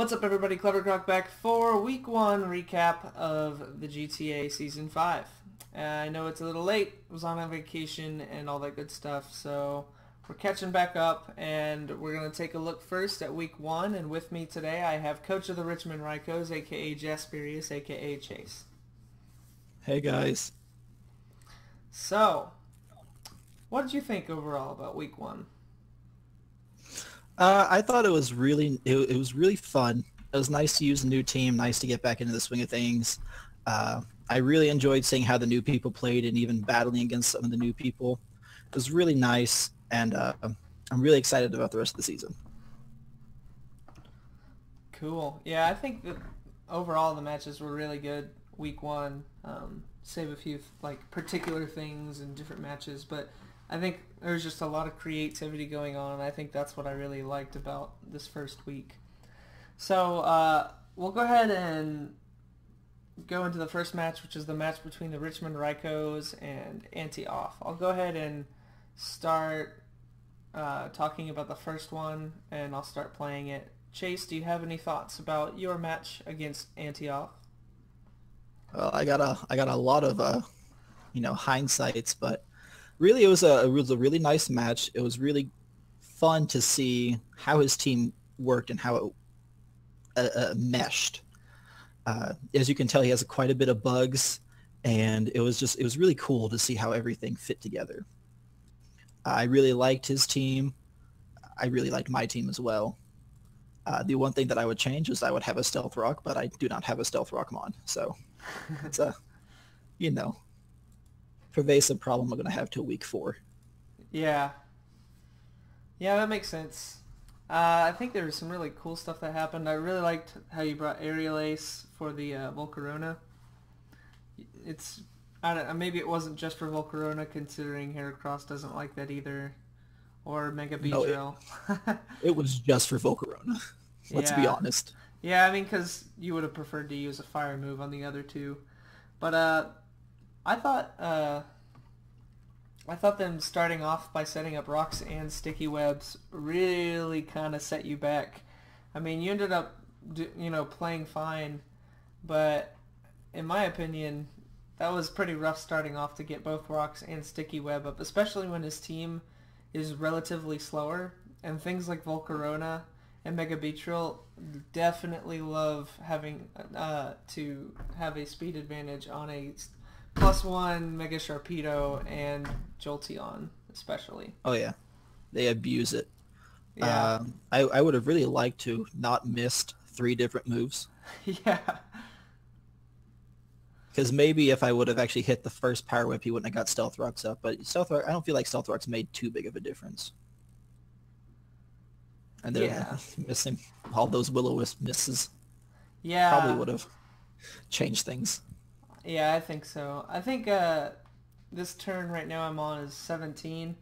What's up, everybody? KleverKrok back for Week 1 recap of the GTA Season 5. I know it's a little late. I was on a vacation and all that good stuff, so we're catching back up, and we're going to take a look first at Week 1, and with me today I have Coach of the Richmond Raikous, a.k.a. Jasperious, a.k.a. Chase. Hey guys. So, what did you think overall about Week 1? I thought it was really fun. It was nice to use a new team, nice to get back into the swing of things. I really enjoyed seeing how the new people played and even battling against some of the new people. It was really nice, and I'm really excited about the rest of the season. Cool. Yeah, I think that overall the matches were really good Week 1. Save a few particular things in different matches, but I think there's just a lot of creativity going on, and I think that's what I really liked about this first week. So we'll go ahead and go into the first match, which is the match between the Richmond Raikous and Antioch. I'll go ahead and start talking about the first one, and I'll start playing it. Chase, do you have any thoughts about your match against Antioch? I got a lot of hindsights, but really it was a really nice match. It was really fun to see how his team worked and how it meshed. As you can tell, he has quite a bit of bugs, and it was really cool to see how everything fit together. I really liked his team. I really liked my team as well. The one thing that I would change is I would have a stealth rock, but I do not have a stealth rock mod, so it's a pervasive problem we're going to have till week 4. Yeah. Yeah, that makes sense. I think there was some really cool stuff that happened. I really liked how you brought Aerial Ace for the Volcarona. Maybe it wasn't just for Volcarona, considering Heracross doesn't like that either, or Mega Beedrill. No, it was just for Volcarona. Let's be honest. Yeah, I mean, because you would have preferred to use a fire move on the other two, but I thought them starting off by setting up rocks and sticky webs really kind of set you back. I mean, you ended up, playing fine, but in my opinion, that was pretty rough starting off to get both rocks and sticky web up, especially when his team is relatively slower, and things like Volcarona and Mega Beetrill definitely love having to have a speed advantage on a +1 Mega Sharpedo and Jolteon especially. Oh yeah, they abuse it. Yeah. I would have really liked to not missed 3 different moves. Yeah. Because maybe if I would have actually hit the first Power Whip, he wouldn't have got Stealth Rocks up. But I don't feel like Stealth Rocks made too big of a difference. And then missing all those Will-O-Wisp misses. Yeah. Probably would have changed things. Yeah, I think so. I think this turn right now I'm on is 17,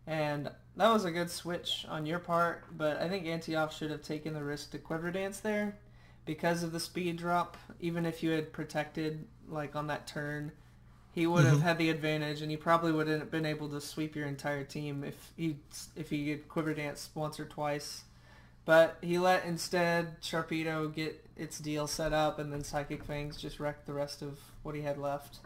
and that was a good switch on your part, but I think Antioch should have taken the risk to Quiver Dance there because of the speed drop. Even if you had protected on that turn, he would have had the advantage, and he probably wouldn't have been able to sweep your entire team if he had Quiver Dance once or twice. But he let instead Sharpedo get its deal set up, and then Psychic Fangs just wrecked the rest of what he had left.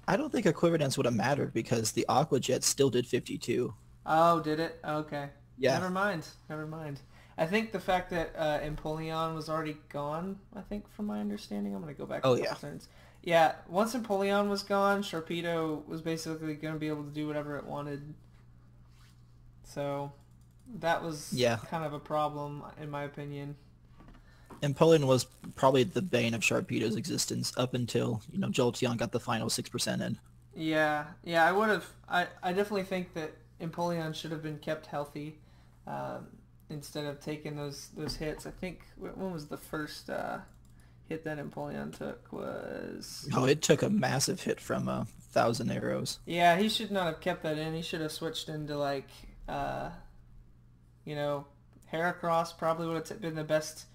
I don't think a Quiver Dance would have mattered because the Aqua Jet still did 52. Oh, did it? Okay. Yeah. Never mind. I think the fact that Empoleon was already gone, I think, from my understanding. I'm going to go back a couple turns. Yeah, once Empoleon was gone, Sharpedo was basically going to be able to do whatever it wanted. So that was kind of a problem, in my opinion. Empoleon was probably the bane of Sharpedo's existence up until, Jolteon got the final 6% in. Yeah, I definitely think that Empoleon should have been kept healthy instead of taking those hits. I think, when was the first hit that Empoleon took was... Oh, it took a massive hit from 1,000 arrows. Yeah, he should not have kept that in. He should have switched into, Heracross probably would have been the best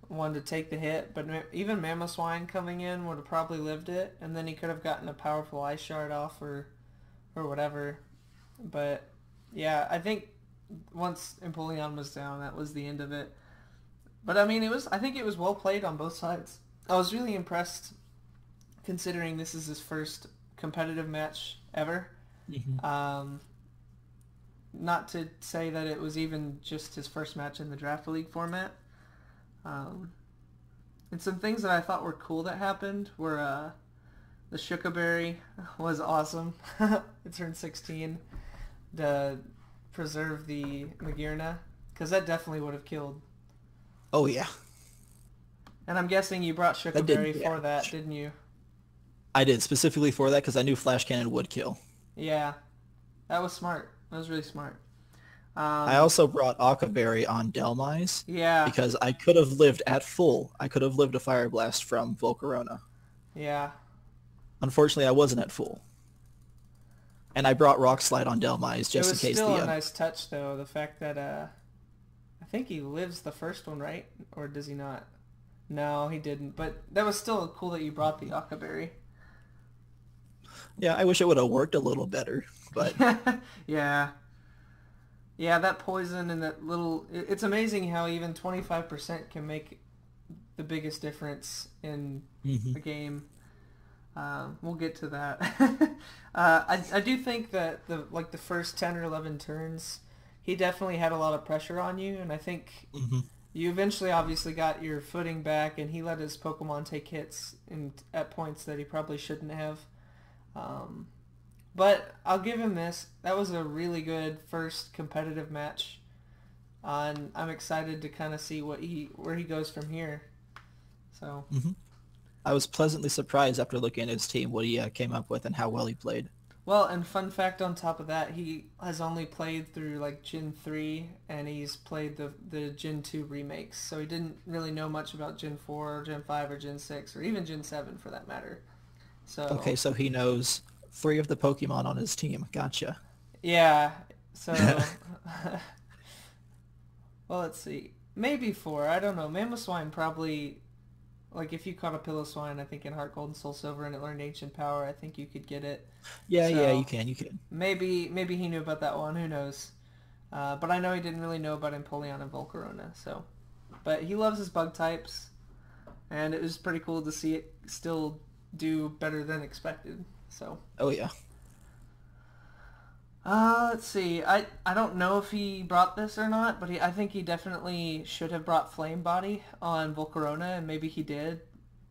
one to take the hit, but even Mamoswine coming in would have probably lived it, and then he could have gotten a powerful Ice Shard off or whatever. But yeah, I think once Empoleon was down, that was the end of it. But I mean, I think it was well played on both sides. I was really impressed considering this is his first competitive match ever. Hmm. Um, not to say that it was even just his first match in the Draft League format. Um, and some things that I thought were cool that happened were the Shookaberry was awesome. It turned 16 to preserve the Magirna, because that definitely would have killed. Oh yeah, And I'm guessing you brought that didn't Shookaberry do for that that, much. didn't you? I did specifically for that because I knew Flash Cannon would kill. Yeah, that was smart. That was really smart. I Um, also brought Akaberry on Delmise yeah, because I could have lived at full. I could have lived a Fire Blast from Volcarona. yeah. Unfortunately, I wasn't at full. And I brought Rock Slide on Delmise It just in was case still the... a nice touch, though, the fact that I think he lives the first one, right? Or does he not? No, he didn't. But that was still cool that you brought the Akaberry. Yeah, I wish it would have worked a little better, but... Yeah. Yeah, that poison and that little... It's amazing how even 25% can make the biggest difference in Mhm. a game. We'll get to that. I do think that the first 10 or 11 turns, he definitely had a lot of pressure on you, and I think Mhm. you eventually obviously got your footing back, and he let his Pokemon take hits at points that he probably shouldn't have. Um, but I'll give him this. That was a really good first competitive match, and I'm excited to kind of see where he goes from here. So. Mhm. I was pleasantly surprised after looking at his team what he came up with and how well he played. Well, and fun fact on top of that, he has only played through like Gen 3 and he's played the Gen 2 remakes. So he didn't really know much about Gen 4 or Gen 5 or Gen 6 or even Gen 7 for that matter. Okay, So, so he knows 3 of the Pokemon on his team. Gotcha. yeah. So, well, let's see. Maybe 4. I don't know. Mamoswine probably, like if you caught a Piloswine, I think in Heart Gold and Soul Silver and it learned Ancient Power, I think you could get it. Yeah, yeah, So, you can. maybe he knew about that one. Who knows? But I know he didn't really know about Empoleon and Volcarona, so. But he loves his bug types, and it was pretty cool to see it still do better than expected. So. Oh yeah. Let's see. I don't know if he brought this or not, but I think he definitely should have brought Flame Body on Volcarona, and maybe he did.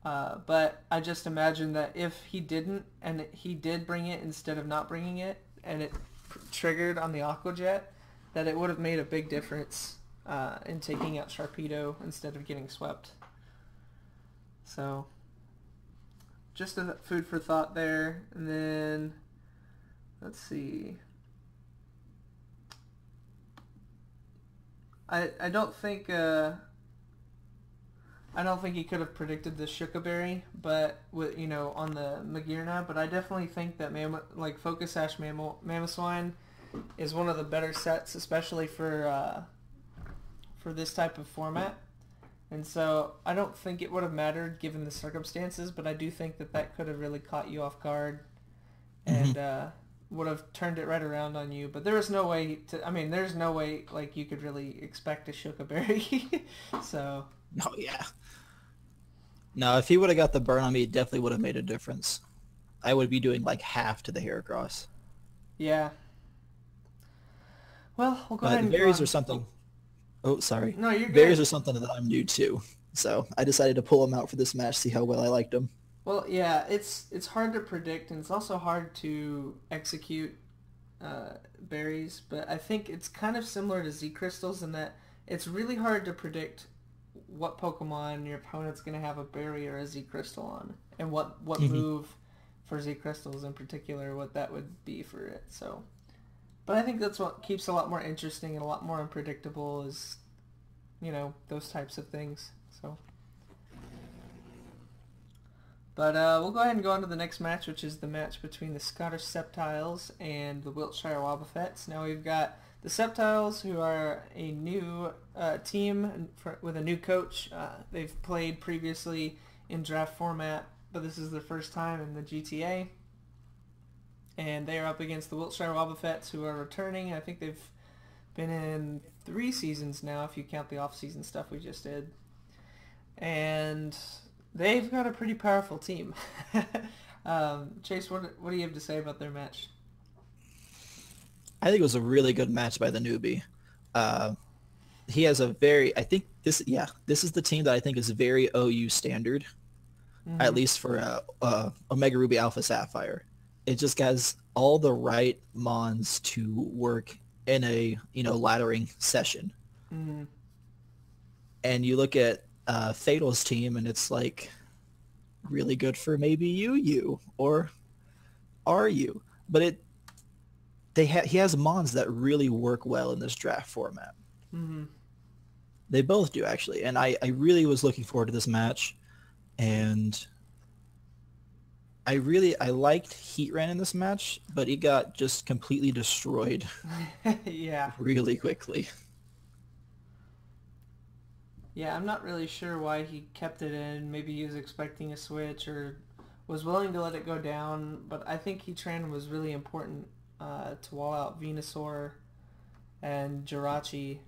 But I just imagine that if he didn't, and he did bring it instead of not bringing it, and it triggered on the Aqua Jet, that it would have made a big difference in taking out Sharpedo instead of getting swept. So, just a food for thought there. And then, let's see. I don't think he could have predicted the Shookaberry, but with on the Magirna. But I definitely think that Focus Sash Mamoswine is one of the better sets, especially for this type of format. And so I don't think it would have mattered given the circumstances, but I do think that could have really caught you off guard Hmm. and would have turned it right around on you. But there was no way to. I mean, there's no way like you could really expect a Shookaberry. So. Oh yeah. No, if he would have got the burn on me, it definitely would have made a difference. I would be doing like half to the Heracross. Yeah. Well, we'll go ahead But and go berries are on. something. Oh, sorry. No, you're Berries good. are something that I'm new to. So I decided to pull them out for this match, see how well I liked them. Well, yeah, it's hard to predict, and it's also hard to execute berries. But I think it's kind of similar to Z crystals in that it's really hard to predict what Pokemon your opponent's going to have a berry or a Z crystal on, and what Hmm. move for Z crystals in particular, what that would be for it. So, but I think that's what keeps it a lot more interesting and a lot more unpredictable is those types of things. So. But we'll go ahead and go on to the next match, which is the match between the Scottish Sceptiles and the Wiltshire Wobbuffets. Now we've got the Sceptiles, who are a new team with a new coach. They've played previously in draft format, but this is their first time in the GTA. And they are up against the Wiltshire Wobbuffets, who are returning. I think they've been in 3 seasons now, if you count the off-season stuff we just did. And they've got a pretty powerful team. Chase, what do you have to say about their match? I think it was a really good match by the newbie. He has a very, I think this is the team that I think is very OU standard, at least for Omega Ruby Alpha Sapphire. It just has all the right mons to work in a laddering session. Mm-hmm. And you look at Fatal's team, and it's like really good for maybe you or are you, but he has mons that really work well in this draft format. Mm-hmm. They both do, actually, and I really was looking forward to this match, and I liked Heatran in this match, but he got just completely destroyed. Yeah. Really quickly. Yeah, I'm not really sure why he kept it in. Maybe he was expecting a switch or was willing to let it go down, but I think Heatran was really important to wall out Venusaur and Jirachi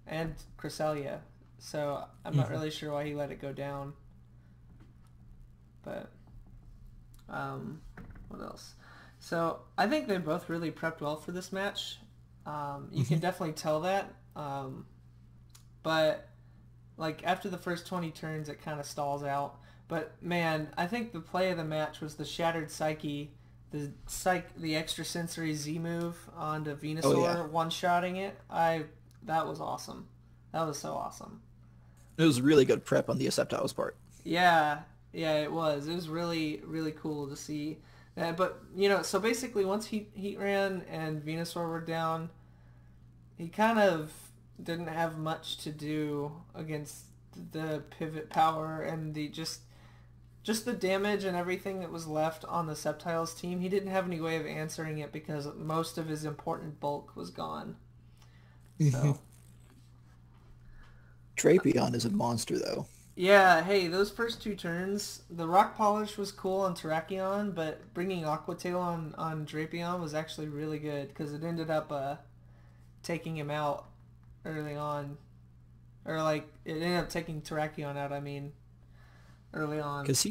and Cresselia. So I'm not really sure why he let it go down. But what else? So I think they both really prepped well for this match. You can definitely tell that. But like after the first 20 turns, it kind of stalls out. But man, I think the play of the match was the Shattered Psyche, the extrasensory Z move onto Venusaur, one-shotting it. That was awesome. That was so awesome. It was really good prep on the Sceptile's part. Yeah, it was. It was really, really cool to see that. But so basically, once Heatran and Venusaur were down, he kind of didn't have much to do against the pivot power and the just the damage and everything that was left on the Sceptiles team. He didn't have any way of answering it because most of his important bulk was gone. So Drapion is a monster, though. Yeah, hey, those first 2 turns, the Rock Polish was cool on Terrakion, but bringing Aqua Tail on Drapion was actually really good because it ended up taking him out early on. Or like, it ended up taking Terrakion out, early on. Because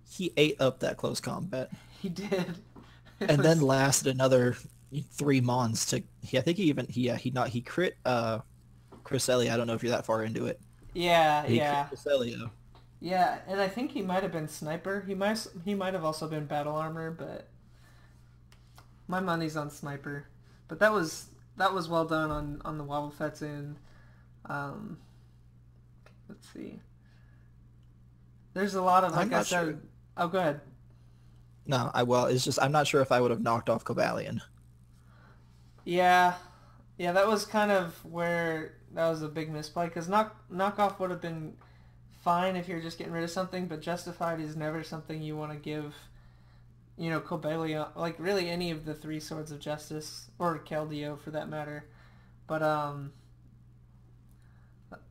he ate up that close combat. He did. And then lasted another 3 mons to, I think he crit Cresselia. I don't know if you're that far into it. Yeah. Cresselia. Yeah, and I think he might have been Sniper. He might have also been Battle Armor, but my money's on Sniper. But that was well done on the Wobbuffet's end. Let's see. There's a lot of, like I said... Sure. Oh, go ahead. No, it's just, I'm not sure if I would have knocked off Cobalion. Yeah, that was kind of where that was a big misplay, because knockoff would have been fine if you're just getting rid of something, but Justified is never something you want to give, Cobalion, like really any of the 3 Swords of Justice, or Keldeo for that matter. But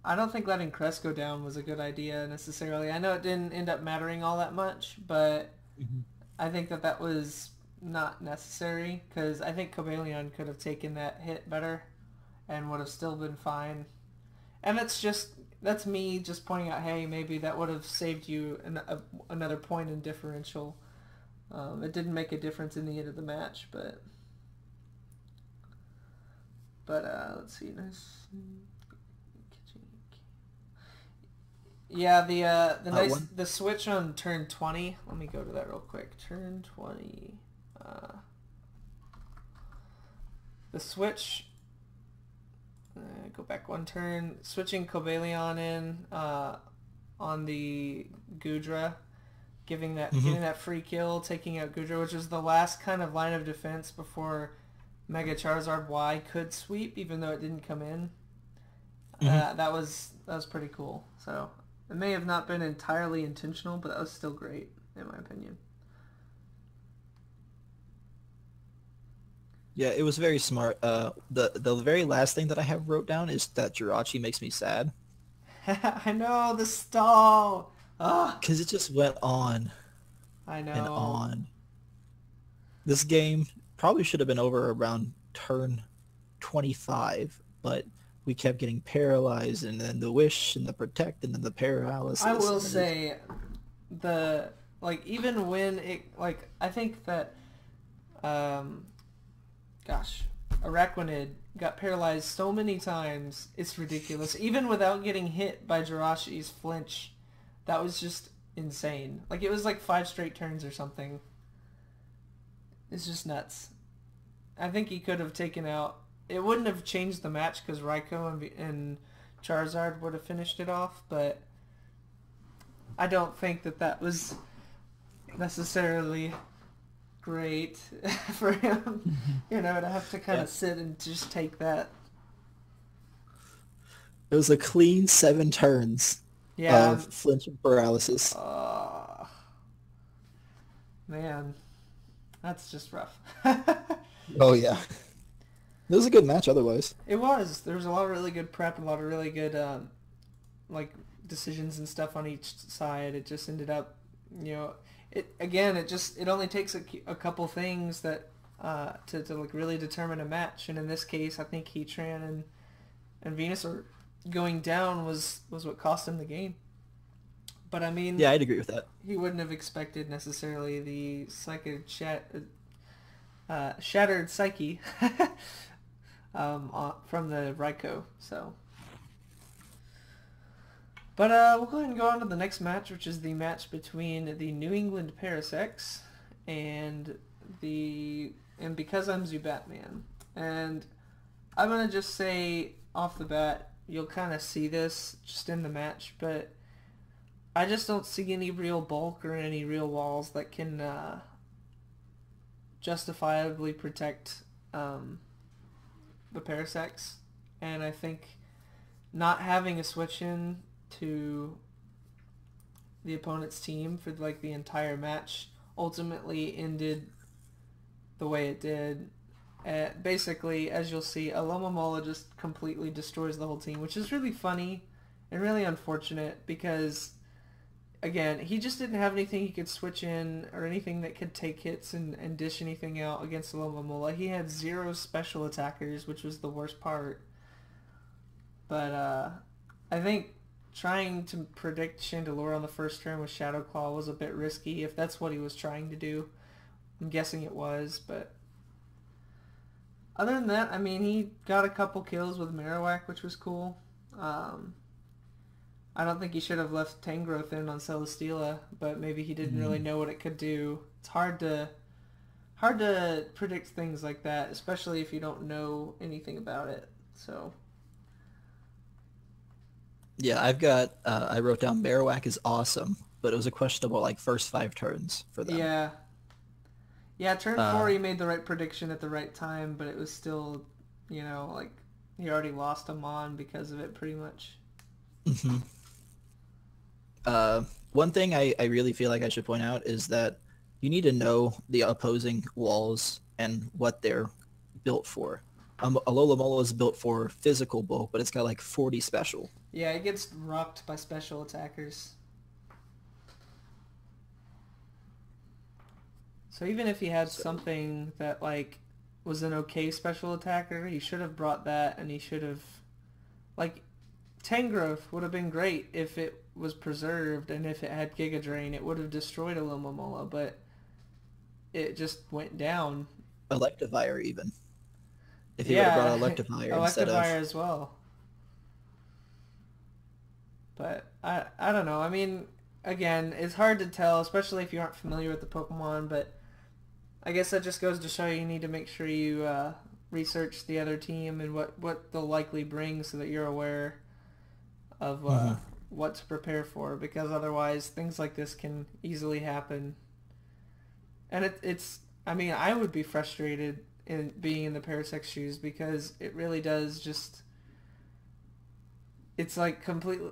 I don't think letting Crest go down was a good idea necessarily. I know it didn't end up mattering all that much, but I think that was not necessary, because I think Cobalion could have taken that hit better and would have still been fine. And that's me just pointing out, hey, maybe that would have saved you another point in differential. It didn't make a difference in the end of the match, but let's see. Yeah, the switch on turn 20. Let me go to that real quick. Turn 20. The switch. Go back 1 turn. Switching Cobalion in on the Goodra, getting that free kill, taking out Goodra, which is the last kind of line of defense before Mega Charizard Y could sweep, even though it didn't come in. That was pretty cool. So it may have not been entirely intentional, but that was still great, in my opinion. Yeah, it was very smart. The very last thing that I have wrote down is that Jirachi makes me sad. I know, the stall! Because it just went on. I know. And on. This game probably should have been over around turn 25, but we kept getting paralyzed, and then the wish and the protect and then the paralysis. I will say even when I think that Araquanid got paralyzed so many times, it's ridiculous. Even without getting hit by Jiraiya's flinch, that was just insane. Like, it was like 5 straight turns or something. It's just nuts. I think he could have taken out... It wouldn't have changed the match because Raikou and Charizard would have finished it off, but I don't think that was necessarily great for him, to have to kind of sit and just take that. It was a clean 7 turns of flinch and paralysis. Man, that's just rough. Oh, yeah. It was a good match otherwise. It was. There was a lot of really good prep, a lot of really good decisions and stuff on each side. It just ended up, it only takes a couple things that to really determine a match. And in this case, I think Heatran and Venusaur going down was what cost him the game. But I mean, yeah, I'd agree with that. He wouldn't have expected necessarily the shattered psyche from the Raikou. So, but we'll go ahead and go on to the next match, which is the match between the New England Parasects and because I'm Zubatman, and I'm gonna just say off the bat, you'll kind of see this just in the match, but I just don't see any real bulk or any real walls that can justifiably protect the Parasects. And I think not having a switch in to the opponent's team for the entire match ultimately ended the way it did. Basically, as you'll see, Alomomola just completely destroys the whole team, which is really funny and really unfortunate because, again, he just didn't have anything he could switch in or anything that could take hits and dish anything out against Alomomola. He had 0 special attackers, which was the worst part. But I think trying to predict Chandelure on the first turn with Shadow Claw was a bit risky, if that's what he was trying to do. I'm guessing it was, but other than that, I mean, he got a couple kills with Marowak, which was cool. I don't think he should have left Tangrowth in on Celesteela, but maybe he didn't really know what it could do. It's hard to predict things like that, especially if you don't know anything about it. So yeah, I wrote down Marowak is awesome, but it was a questionable first 5 turns for them. Yeah, turn 4 he made the right prediction at the right time, but it was still, he already lost a Mon because of it pretty much. Mm-hmm. One thing I really feel like I should point out is that you need to know the opposing walls and what they're built for. Alomomola is built for physical bulk, but it's got 40 special. Yeah, it gets rocked by special attackers. So even if he had something that was an okay special attacker, he should have brought that, and he should have Tangrowth would have been great if it was preserved, and if it had Giga Drain, it would have destroyed Alomomola, but it just went down. Electivire even. If he would have brought Electivire instead of... Electivire as well. But I don't know. I mean, again, it's hard to tell, especially if you aren't familiar with the Pokemon, but I guess that just goes to show you need to make sure you research the other team and what they'll likely bring so that you're aware of what to prepare for, because otherwise things like this can easily happen. And it's I mean, I would be frustrated in being in the Parasec's shoes, because it really does just, it's completely,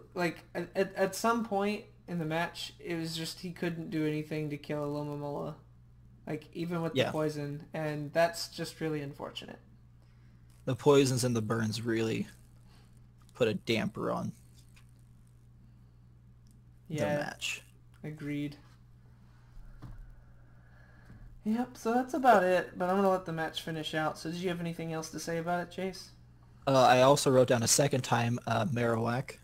at some point in the match, it was just he couldn't do anything to kill Alomomola, even with the poison, and that's just really unfortunate. The poisons and the burns really put a damper on the match. Agreed. Yep, so that's about it, but I'm going to let the match finish out. So did you have anything else to say about it, Chase? I also wrote down a second time Marowak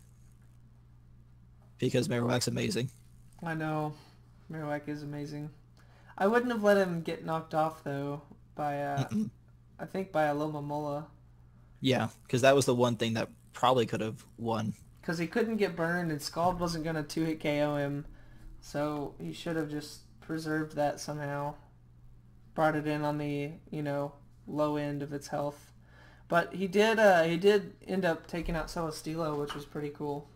because Marowak's amazing. I know. Marowak is amazing. I wouldn't have let him get knocked off, though, by, Mm-mm. I think by Aloma Mola. Yeah, because that was the one thing that probably could have won. Because he couldn't get burned, and Scald wasn't going to two-hit KO him, so he should have just preserved that somehow. Brought it in on the, low end of its health. But he did end up taking out Celesteela, which was pretty cool.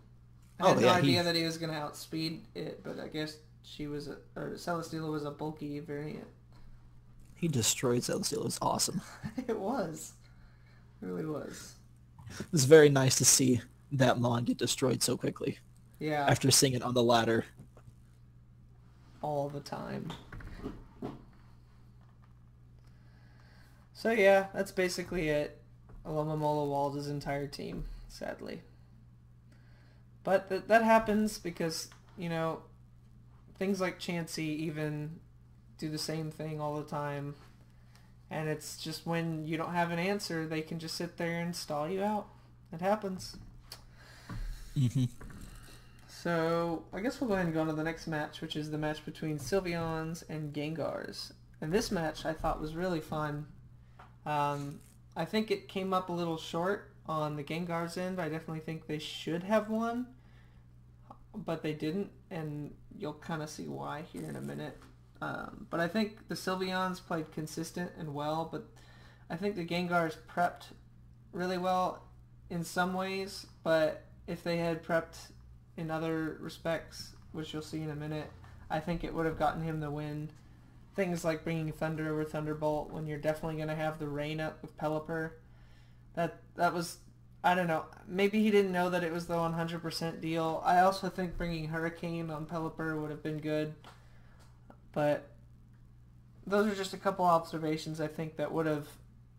I Oh had no yeah, idea that he was going to outspeed it, but I guess Celesteela was a bulky variant. he destroyed Celesteela. It was awesome. It was. It really was. It was very nice to see that Mon get destroyed so quickly Yeah, after seeing it on the ladder. all the time. So yeah, that's basically it. Alomomola walled his entire team, sadly. But that happens because, things like Chansey even do the same thing all the time. And it's just when you don't have an answer, they can just sit there and stall you out. It happens. Hmm. So I guess we'll go ahead and go on to the next match, which is the match between Sylveons and Gengars. And this match I thought was really fun. I think it came up a little short on the Gengar's end. I definitely think they should have won, but they didn't, and you'll kind of see why here in a minute. But I think the Sylveons played consistent and well, but I think the Gengars prepped really well in some ways, but if they had prepped in other respects, which you'll see in a minute, I think it would have gotten him the win. Things like bringing Thunder over Thunderbolt when you're definitely going to have the rain up with Pelipper. That was, I don't know, maybe he didn't know that it was the 100% deal. I also think bringing Hurricane on Pelipper would have been good. But those are just a couple observations I think that would have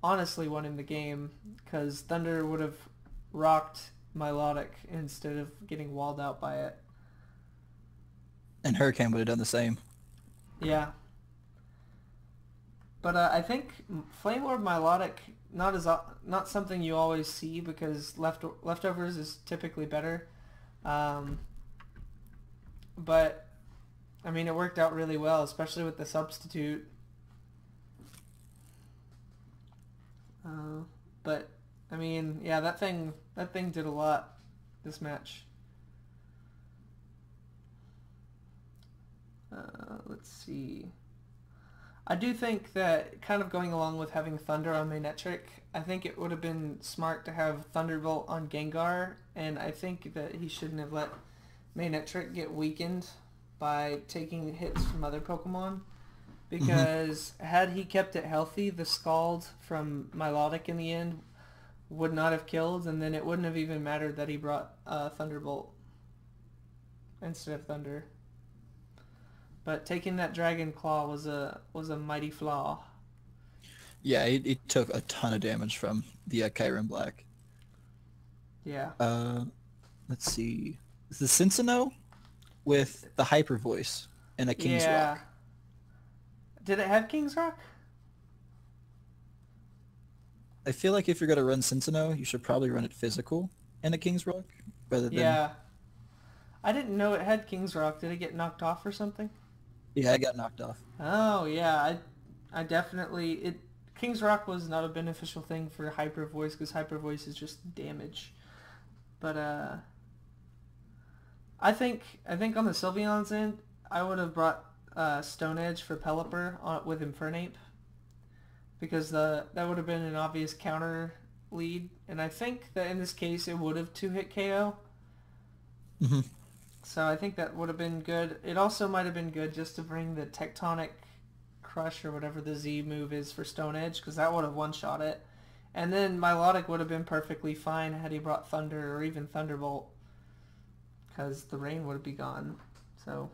honestly won him the game, because Thunder would have rocked Milotic instead of getting walled out by it. And Hurricane would have done the same. Yeah. But I think Flame Orb Milotic not something you always see, because leftovers is typically better. But I mean, it worked out really well, especially with the substitute. But I mean, yeah, that thing did a lot this match. Let's see. I do think that, kind of going along with having Thunder on Manectric, I think it would have been smart to have Thunderbolt on Gengar, and I think that he shouldn't have let Manectric get weakened by taking hits from other Pokemon, because had he kept it healthy, the Scald from Milotic in the end would not have killed, and then it wouldn't have even mattered that he brought Thunderbolt instead of Thunder. But taking that Dragon Claw was a mighty flaw. Yeah, it took a ton of damage from the Kyurem Black. Yeah. Let's see. Is the Cincinnati with the Hyper Voice and a King's Rock? Did it have King's Rock? I feel like if you're going to run Cincinnati, you should probably run it physical in a King's Rock rather than... Yeah. I didn't know it had King's Rock. Did it get knocked off or something? Yeah, I got knocked off. Oh, yeah. I definitely... King's Rock was not a beneficial thing for Hyper Voice, because Hyper Voice is just damage. But, I think on the Sylveon's end, I would have brought Stone Edge for Pelipper with Infernape, because that would have been an obvious counter lead, and I think that in this case it would have two-hit KO. Mm-hmm. So I think that would have been good. It also might have been good just to bring the Tectonic Crush or whatever the Z move is for Stone Edge, because that would have one-shot it. And then Milotic would have been perfectly fine had he brought Thunder or even Thunderbolt, because the rain would be gone. So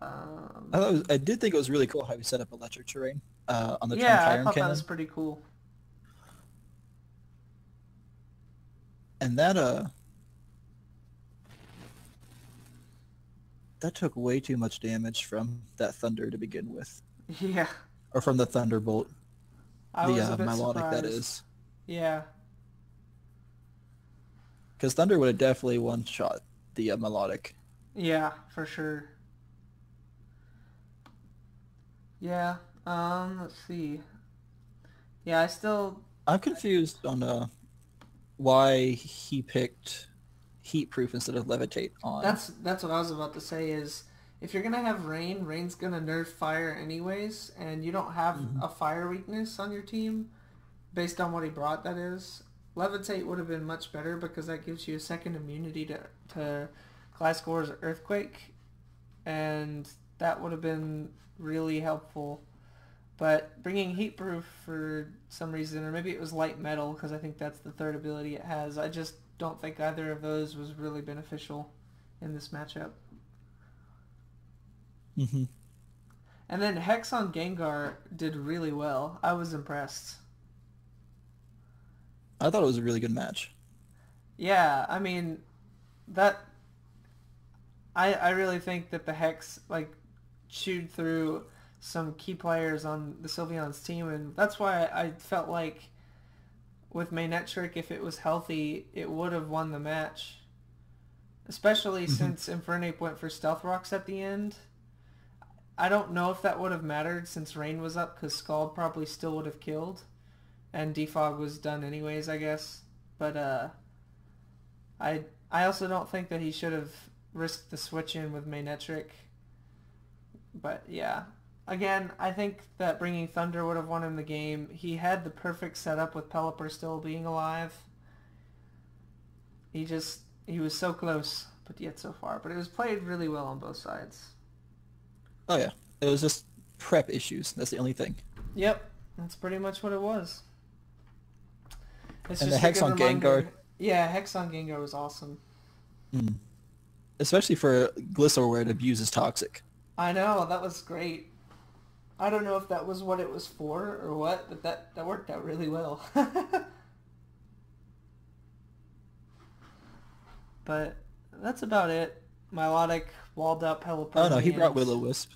I did think it was really cool how he set up electric terrain on the yeah, I Kyurem thought that cannon. was pretty cool. And that that took way too much damage from that thunder to begin with, Yeah, or from the thunderbolt, I the was a bit melodic that surprised. is, Yeah, because thunder would have definitely one shot the melodic. yeah, for sure. Yeah, let's see. Yeah, I still I'm confused on why he picked heat proof instead of levitate on. that's what I was about to say is if you're gonna have rain, rain's gonna nerf fire anyways, and you don't have Hmm. a fire weakness on your team based on what he brought. That is, levitate would have been much better because that gives you a second immunity to Glasgow's earthquake, and that would have been really helpful. But bringing heat proof for some reason, or maybe it was light metal because I think that's the third ability it has. I just don't think either of those was really beneficial in this matchup. Hmm. And then Hex on Gengar did really well. I was impressed. I thought it was a really good match. Yeah, I mean, that I really think that the Hex like chewed through some key players on the Sylveon's team, and that's why I felt like with Maynetric, if it was healthy, it would have won the match. Especially Hmm. since Infernape went for Stealth Rocks at the end. I don't know if that would have mattered since Rain was up, because Scald probably still would have killed, and Defog was done anyways, I guess. But I also don't think that he should have risked the switch in with Maynetric. But yeah, again, I think that bringing Thunder would have won him the game. He had the perfect setup with Pelipper still being alive. He was so close, but yet so far. But it was played really well on both sides. Oh yeah, it was just prep issues. That's the only thing. Yep, that's pretty much what it was. It's And the just a hex good on Gengar, reminder. Yeah, Hex on Gengar was awesome. mm, especially for Gliscor where it abuses toxic. I know, that was great. I don't know if that was what it was for or what, but that worked out really well. But that's about it. Milotic walled up Pelipper Oh in no, the he brought end. Will-O-Wisp.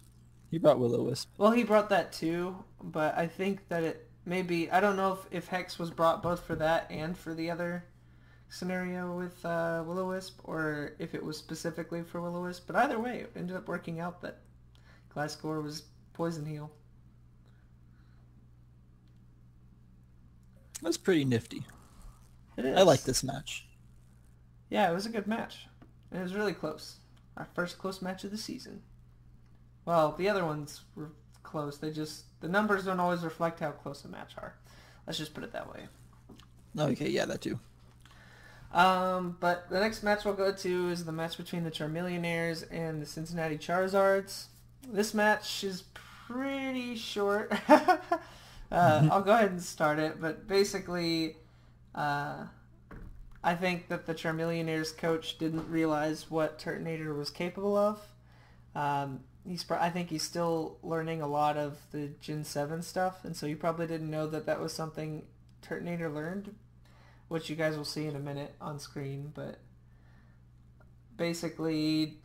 He brought Will-O-Wisp. Well, he brought that too, but I think that it maybe I don't know if Hex was brought both for that and for the other scenario with Will-O-Wisp, or if it was specifically for Will-O-Wisp. But either way, it ended up working out that Glasgow was Poison Heal. That's pretty nifty. It I like is. this match. Yeah, it was a good match. It was really close. Our first close match of the season. Well, the other ones were close. The numbers don't always reflect how close a match are. Let's just put it that way. Okay, yeah, that too. But the next match we'll go to is the match between the Charmeleonaires and the Cincinnati Charizards. This match is pretty short. I'll go ahead and start it, but basically, I think that the Charmeleonaires coach didn't realize what Turtonator was capable of. I think he's still learning a lot of the Gen 7 stuff, and so he probably didn't know that that was something Turtonator learned, which you guys will see in a minute on screen. But basically,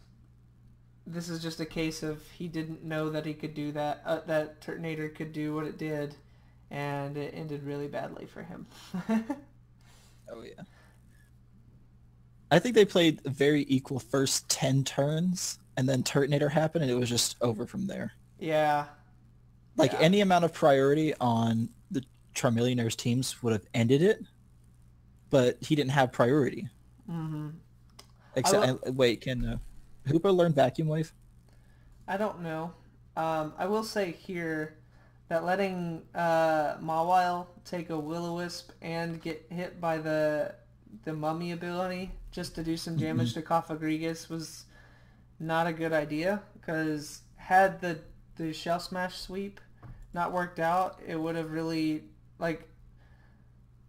this is just a case of he didn't know that he could do that, that Turtonator could do what it did, and it ended really badly for him. Oh yeah. I think they played a very equal first 10 turns, and then Turtonator happened, and it was just over from there. Yeah, Like yeah. any amount of priority on the Charmeleonaires teams would have ended it, but he didn't have priority. Mm-hmm. Wait, can Hoopa learn Vacuum Wave? I don't know. I will say here that letting Mawile take a Will-O-Wisp and get hit by the Mummy ability just to do some Hmm. damage to Cofagrigus was not a good idea, because had the Shell Smash sweep not worked out, it would have really, like,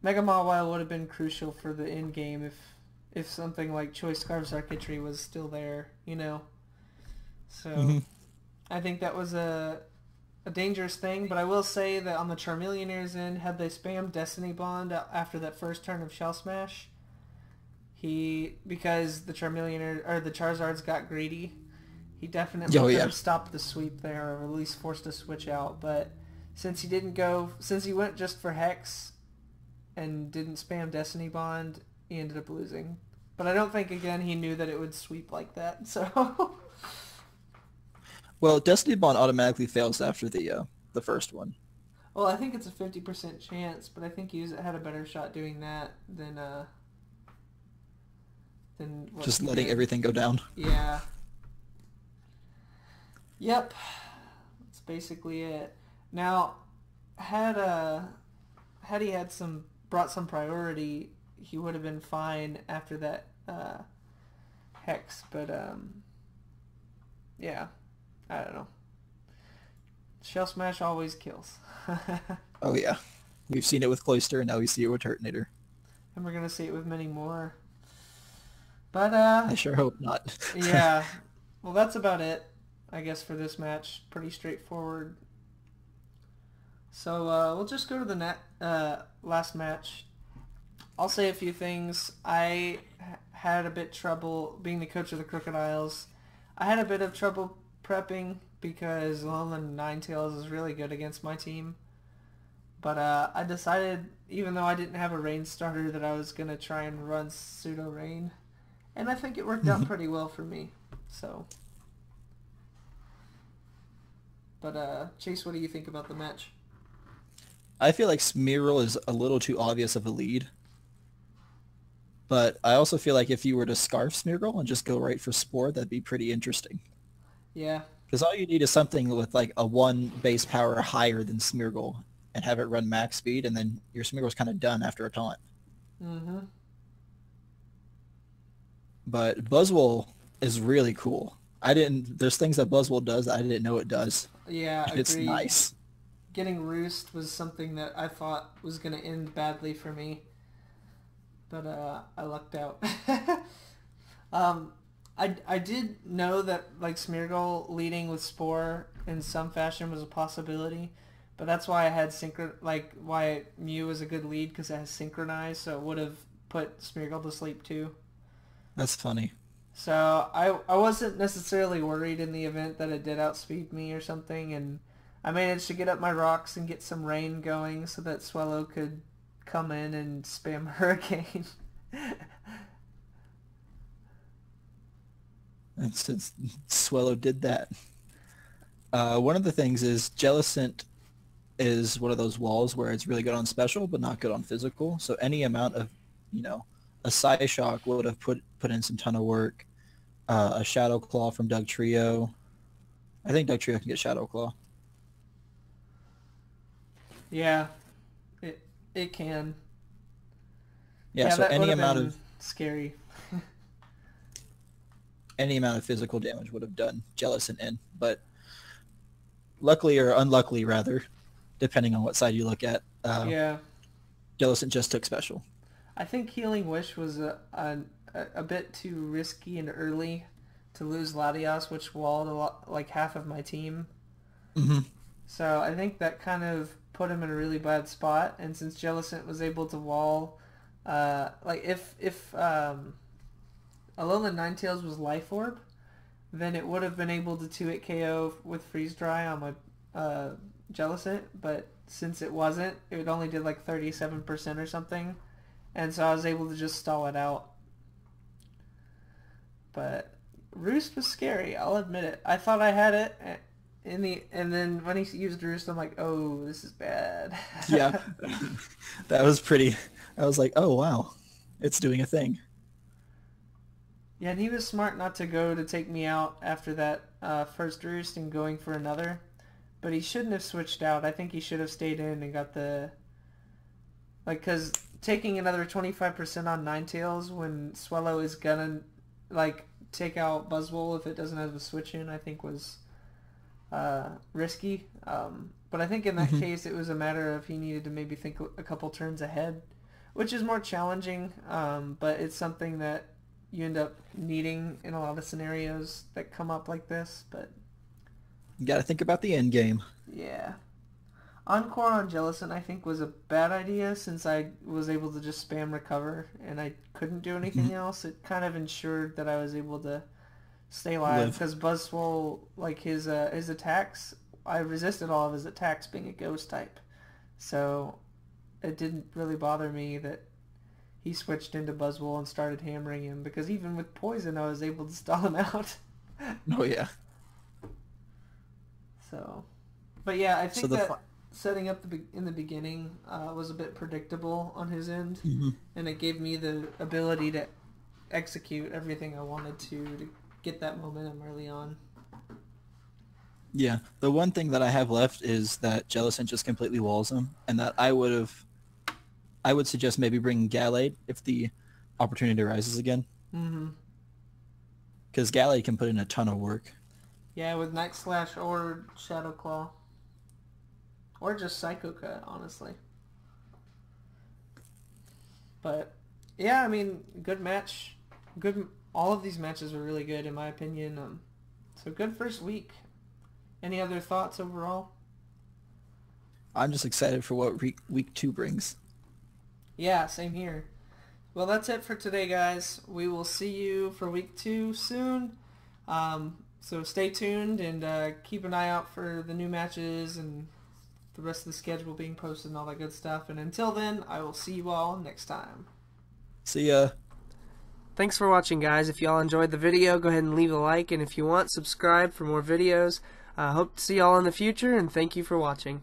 Mega Mawile would have been crucial for the end game if something like Choice Scarf Circuitry was still there, you know? So Hmm. I think that was a dangerous thing, but I will say that on the Charmeleonaires end, had they spammed Destiny Bond after that first turn of Shell Smash, because the Charmeleonaire or the Charizards got greedy He definitely Oh could yeah. have stopped the sweep there, or at least forced a switch out. But since he went just for Hex and didn't spam Destiny Bond, he ended up losing. But I don't think, again, he knew that it would sweep like that. So, Well, Destiny Bond automatically fails after the first one. well, I think it's a 50% chance, but I think he had a better shot doing that than what Just he letting did. everything go down. Yeah. Yep. That's basically it. Now, had he had brought some priority, he would have been fine after that Hex. But yeah, I don't know. Shell Smash always kills. Oh yeah. We've seen it with Cloister, and now we see it with Turtonator. And we're gonna see it with many more. But I sure hope not. yeah. Well, that's about it, I guess, for this match. Pretty straightforward. So we'll just go to the last match. I'll say a few things. I had a bit trouble being the coach of the Krookodiles. I had a bit of trouble prepping because Alolan Ninetales is really good against my team. But I decided, even though I didn't have a rain starter, that I was going to try and run Pseudo Rain. And I think it worked out pretty well for me. So, but Chase, what do you think about the match? I feel like Smeargle is a little too obvious of a lead. But I also feel like if you were to Scarf Smeargle and just go right for Spore, that'd be pretty interesting. Yeah. Because all you need is something with like a 1 base power higher than Smeargle and have it run max speed, and then your Smeargle's kind of done after a taunt. Mm-hmm. But Buzzwole is really cool. There's things that Buzzwole does that I didn't know it does. Yeah, And it's agreed. nice. Getting Roost was something that I thought was going to end badly for me. But I lucked out. I did know that like Smeargle leading with Spore in some fashion was a possibility, but that's why I had why Mew was a good lead, because it has Synchronize, so it would have put Smeargle to sleep too. That's funny. So I wasn't necessarily worried in the event that it did outspeed me or something, and I managed to get up my rocks and get some rain going so that Swallow could come in and spam Hurricane. And since Swallow did that. One of the things is Jellicent is one of those walls where it's really good on special but not good on physical. So any amount of, a Psyshock would have put in some ton of work. A Shadow Claw from Doug Trio. I think Doug Trio can get Shadow Claw. Yeah, it can. Yeah, so that any would have amount been of scary. physical damage would have done Jellicent in, but luckily or unluckily rather, depending on what side you look at, Yeah, Jellicent just took special. I think Healing Wish was a bit too risky and early to lose Latios, which walled like half of my team. Mm-hmm. So I think that kind of put him in a really bad spot. And since Jellicent was able to wall, if Alolan Ninetales was Life Orb, then it would have been able to 2-hit KO with Freeze Dry on my Jellicent. But since it wasn't, it only did like 37% or something. And so I was able to just stall it out. But Roost was scary, I'll admit it. I thought I had it, and then when he used Roost, I'm like, oh, this is bad. Yeah, that was pretty. I was like, oh wow, it's doing a thing. Yeah, and he was smart not to go to take me out after that first Roost and going for another. But he shouldn't have switched out. I think he should have stayed in and got the... because taking another 25% on Ninetales when Swallow is gonna, take out Buzzwole if it doesn't have a switch in, I think was risky. But I think in that case it was a matter of he needed to maybe think a couple turns ahead, which is more challenging, but it's something that you end up needing in a lot of scenarios that come up like this. But You got to think about the end game. yeah. Encore on Jellicent I think was a bad idea, since I was able to just spam recover and I couldn't do anything else. It kind of ensured that I was able to stay alive because Buzzwole, like his attacks, I resisted all of his attacks being a ghost type, so it didn't really bother me that he switched into Buzzwole and started hammering him, because even with poison I was able to stall him out. Oh yeah. So, but yeah, I think that setting up in the beginning was a bit predictable on his end, and it gave me the ability to execute everything I wanted to get that momentum early on. Yeah, the one thing that I have left is that Jellicent just completely walls him, and that I would suggest maybe bringing Gallade if the opportunity arises again. Because Gallade can put in a ton of work. Yeah, with Night Slash or Shadow Claw. Or just Psycho Cut, honestly. But, yeah, I mean, good match. All of these matches were really good, in my opinion. So, good first week. Any other thoughts overall? I'm just excited for what week 2 brings. Yeah, same here. Well, that's it for today, guys. We will see you for week 2 soon. So stay tuned and keep an eye out for the new matches and the rest of the schedule being posted and all that good stuff. And until then, I will see you all next time. See ya. Thanks for watching, guys. If y'all enjoyed the video, go ahead and leave a like. And if you want, subscribe for more videos. Hope to see y'all in the future, and thank you for watching.